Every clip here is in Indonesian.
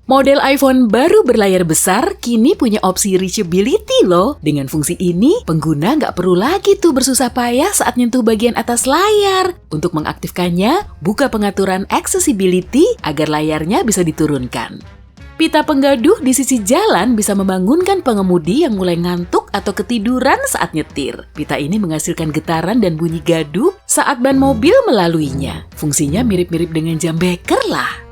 Model iPhone baru berlayar besar kini punya opsi reachability loh. Dengan fungsi ini, pengguna nggak perlu lagi tuh bersusah payah saat nyentuh bagian atas layar. Untuk mengaktifkannya, buka pengaturan accessibility agar layarnya bisa diturunkan. Pita penggaduh di sisi jalan bisa membangunkan pengemudi yang mulai ngantuk atau ketiduran saat nyetir. Pita ini menghasilkan getaran dan bunyi gaduh saat ban mobil melaluinya. Fungsinya mirip-mirip dengan jam beker lah.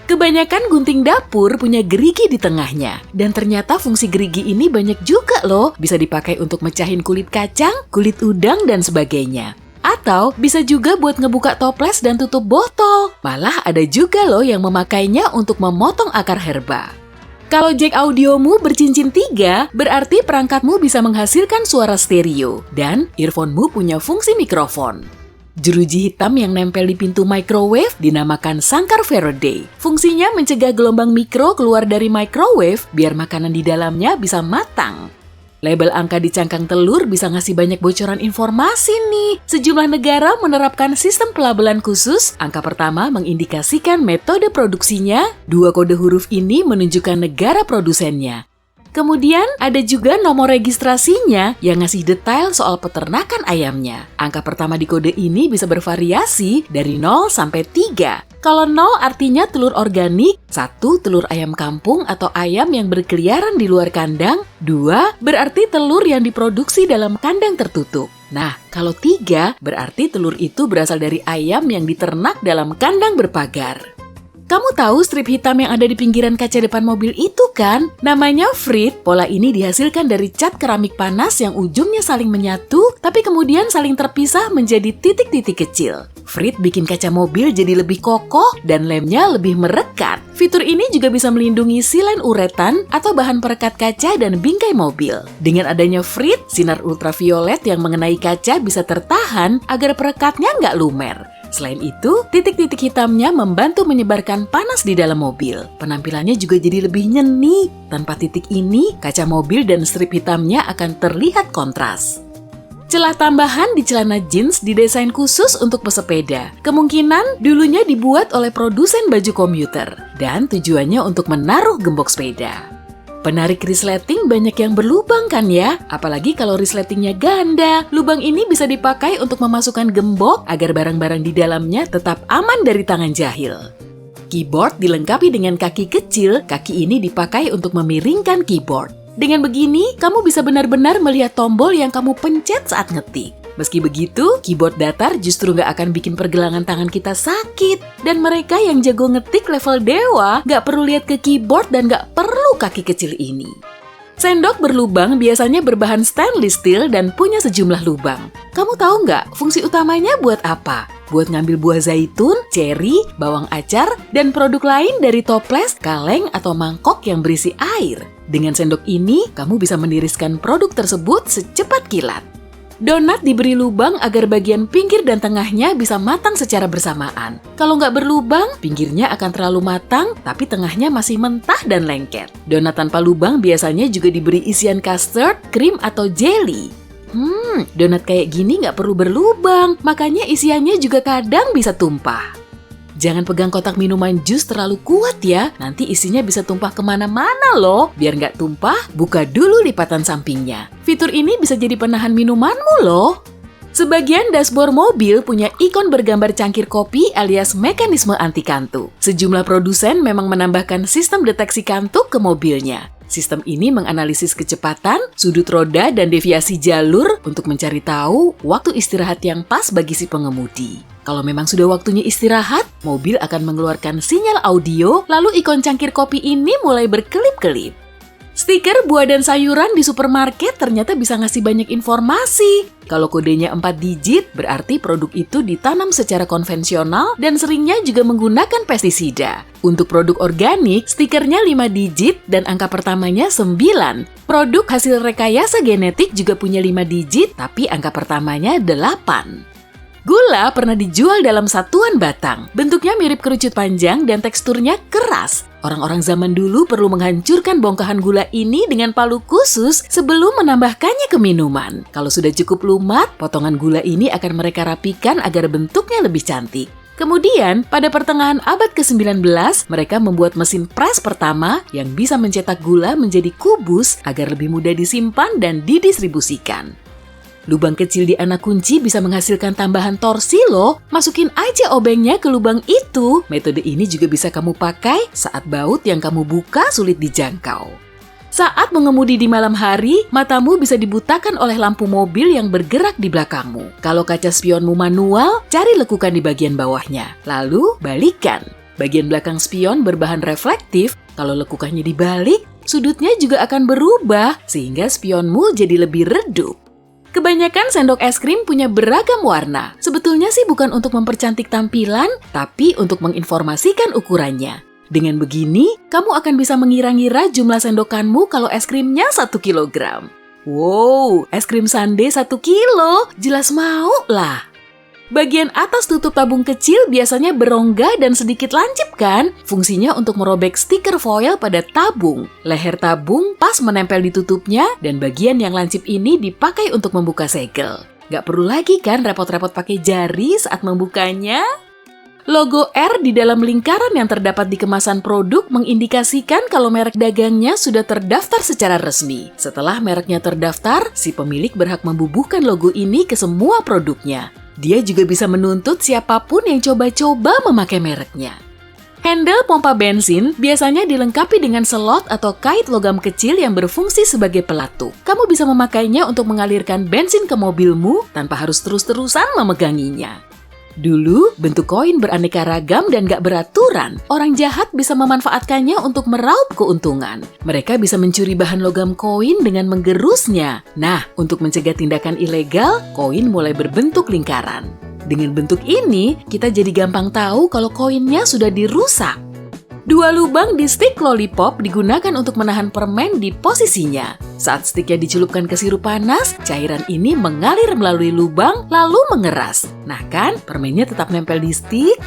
Kebanyakan gunting dapur punya gerigi di tengahnya. Dan ternyata fungsi gerigi ini banyak juga loh. Bisa dipakai untuk mecahin kulit kacang, kulit udang, dan sebagainya. Atau bisa juga buat ngebuka toples dan tutup botol. Malah ada juga loh yang memakainya untuk memotong akar herba. Kalau jack audiomu bercincin 3, berarti perangkatmu bisa menghasilkan suara stereo. Dan earphone-mu punya fungsi mikrofon. Jeruji hitam yang nempel di pintu microwave dinamakan sangkar Faraday. Fungsinya mencegah gelombang mikro keluar dari microwave biar makanan di dalamnya bisa matang. Label angka di cangkang telur bisa ngasih banyak bocoran informasi nih. Sejumlah negara menerapkan sistem pelabelan khusus. Angka pertama mengindikasikan metode produksinya. 2 kode huruf ini menunjukkan negara produsennya. Kemudian ada juga nomor registrasinya yang ngasih detail soal peternakan ayamnya. Angka pertama di kode ini bisa bervariasi dari 0 sampai 3. Kalau 0 artinya telur organik, 1 telur ayam kampung atau ayam yang berkeliaran di luar kandang, 2 berarti telur yang diproduksi dalam kandang tertutup. Nah, kalau 3 berarti telur itu berasal dari ayam yang diternak dalam kandang berpagar. Kamu tahu strip hitam yang ada di pinggiran kaca depan mobil itu kan? Namanya frit. Pola ini dihasilkan dari cat keramik panas yang ujungnya saling menyatu, tapi kemudian saling terpisah menjadi titik-titik kecil. Frit bikin kaca mobil jadi lebih kokoh dan lemnya lebih merekat. Fitur ini juga bisa melindungi silen uretan atau bahan perekat kaca dan bingkai mobil. Dengan adanya frit, sinar ultraviolet yang mengenai kaca bisa tertahan agar perekatnya nggak lumer. Selain itu, titik-titik hitamnya membantu menyebarkan panas di dalam mobil. Penampilannya juga jadi lebih nyeni. Tanpa titik ini, kaca mobil dan strip hitamnya akan terlihat kontras. Celah tambahan di celana jeans didesain khusus untuk pesepeda. Kemungkinan dulunya dibuat oleh produsen baju komuter. Dan tujuannya untuk menaruh gembok sepeda. Penarik resleting banyak yang berlubang kan ya? Apalagi kalau resletingnya ganda. Lubang ini bisa dipakai untuk memasukkan gembok agar barang-barang di dalamnya tetap aman dari tangan jahil. Keyboard dilengkapi dengan kaki kecil, kaki ini dipakai untuk memiringkan keyboard. Dengan begini, kamu bisa benar-benar melihat tombol yang kamu pencet saat ngetik. Meski begitu, keyboard datar justru nggak akan bikin pergelangan tangan kita sakit. Dan mereka yang jago ngetik level dewa nggak perlu lihat ke keyboard dan nggak perlu kaki kecil ini. Sendok berlubang biasanya berbahan stainless steel dan punya sejumlah lubang. Kamu tahu nggak fungsi utamanya buat apa? Buat ngambil buah zaitun, ceri, bawang acar, dan produk lain dari toples, kaleng, atau mangkok yang berisi air. Dengan sendok ini, kamu bisa meniriskan produk tersebut secepat kilat. Donat diberi lubang agar bagian pinggir dan tengahnya bisa matang secara bersamaan. Kalau nggak berlubang, pinggirnya akan terlalu matang, tapi tengahnya masih mentah dan lengket. Donat tanpa lubang biasanya juga diberi isian custard, krim, atau jelly. Donat kayak gini nggak perlu berlubang, makanya isiannya juga kadang bisa tumpah. Jangan pegang kotak minuman jus terlalu kuat ya, nanti isinya bisa tumpah kemana-mana loh. Biar nggak tumpah, buka dulu lipatan sampingnya. Fitur ini bisa jadi penahan minumanmu loh. Sebagian dashboard mobil punya ikon bergambar cangkir kopi alias mekanisme anti kantuk. Sejumlah produsen memang menambahkan sistem deteksi kantuk ke mobilnya. Sistem ini menganalisis kecepatan, sudut roda, dan deviasi jalur untuk mencari tahu waktu istirahat yang pas bagi si pengemudi. Kalau memang sudah waktunya istirahat, mobil akan mengeluarkan sinyal audio, lalu ikon cangkir kopi ini mulai berkelip-kelip. Stiker buah dan sayuran di supermarket ternyata bisa ngasih banyak informasi. Kalau kodenya 4 digit, berarti produk itu ditanam secara konvensional dan seringnya juga menggunakan pestisida. Untuk produk organik, stikernya 5 digit dan angka pertamanya 9. Produk hasil rekayasa genetik juga punya 5 digit, tapi angka pertamanya 8. Gula pernah dijual dalam satuan batang. Bentuknya mirip kerucut panjang dan teksturnya keras. Orang-orang zaman dulu perlu menghancurkan bongkahan gula ini dengan palu khusus sebelum menambahkannya ke minuman. Kalau sudah cukup lumat, potongan gula ini akan mereka rapikan agar bentuknya lebih cantik. Kemudian, pada pertengahan abad ke-19, mereka membuat mesin pres pertama yang bisa mencetak gula menjadi kubus agar lebih mudah disimpan dan didistribusikan. Lubang kecil di anak kunci bisa menghasilkan tambahan torsi loh. Masukin aja obengnya ke lubang itu. Metode ini juga bisa kamu pakai saat baut yang kamu buka sulit dijangkau. Saat mengemudi di malam hari, matamu bisa dibutakan oleh lampu mobil yang bergerak di belakangmu. Kalau kaca spionmu manual, cari lekukan di bagian bawahnya. Lalu, balikan. Bagian belakang spion berbahan reflektif. Kalau lekukannya dibalik, sudutnya juga akan berubah, sehingga spionmu jadi lebih redup. Kebanyakan sendok es krim punya beragam warna. Sebetulnya sih bukan untuk mempercantik tampilan, tapi untuk menginformasikan ukurannya. Dengan begini, kamu akan bisa mengira-ngira jumlah sendokanmu kalau es krimnya 1 kilogram. Wow, es krim sundae 1 kilo, jelas mau lah. Bagian atas tutup tabung kecil biasanya berongga dan sedikit lancip kan? Fungsinya untuk merobek stiker foil pada tabung. Leher tabung pas menempel di tutupnya dan bagian yang lancip ini dipakai untuk membuka segel. Gak perlu lagi kan repot-repot pakai jari saat membukanya? Logo R di dalam lingkaran yang terdapat di kemasan produk mengindikasikan kalau merek dagangnya sudah terdaftar secara resmi. Setelah mereknya terdaftar, si pemilik berhak membubuhkan logo ini ke semua produknya. Dia juga bisa menuntut siapapun yang coba-coba memakai mereknya. Handle pompa bensin biasanya dilengkapi dengan selot atau kait logam kecil yang berfungsi sebagai pelatuk. Kamu bisa memakainya untuk mengalirkan bensin ke mobilmu tanpa harus terus-terusan memeganginya. Dulu, bentuk koin beraneka ragam dan gak beraturan. Orang jahat bisa memanfaatkannya untuk meraup keuntungan. Mereka bisa mencuri bahan logam koin dengan menggerusnya. Nah, untuk mencegah tindakan ilegal, koin mulai berbentuk lingkaran. Dengan bentuk ini, kita jadi gampang tahu kalau koinnya sudah dirusak. 2 lubang di stik lollipop digunakan untuk menahan permen di posisinya. Saat stiknya dicelupkan ke sirup panas, cairan ini mengalir melalui lubang lalu mengeras. Nah kan, permennya tetap nempel di stik.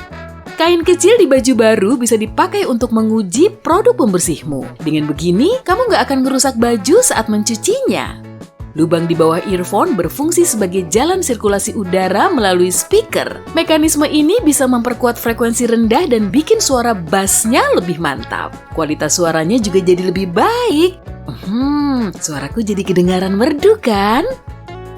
Kain kecil di baju baru bisa dipakai untuk menguji produk pembersihmu. Dengan begini, kamu nggak akan merusak baju saat mencucinya. Lubang di bawah earphone berfungsi sebagai jalan sirkulasi udara melalui speaker. Mekanisme ini bisa memperkuat frekuensi rendah dan bikin suara bassnya lebih mantap. Kualitas suaranya juga jadi lebih baik. Suaraku jadi kedengaran merdu kan?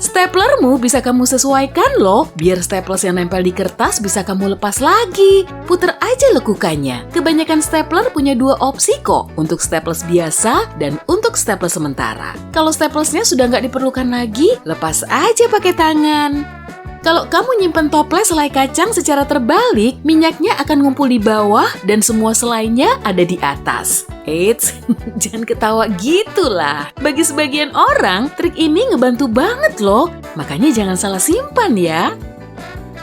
Staplermu bisa kamu sesuaikan loh, biar staples yang nempel di kertas bisa kamu lepas lagi. Puter aja lekukannya. Kebanyakan stapler punya 2 opsi kok, untuk staples biasa dan untuk staples sementara. Kalau staplesnya sudah nggak diperlukan lagi, lepas aja pakai tangan. Kalau kamu nyimpen toples selai kacang secara terbalik, minyaknya akan ngumpul di bawah dan semua selainya ada di atas. Eits, jangan ketawa gitulah. Bagi sebagian orang, trik ini ngebantu banget loh. Makanya jangan salah simpan ya.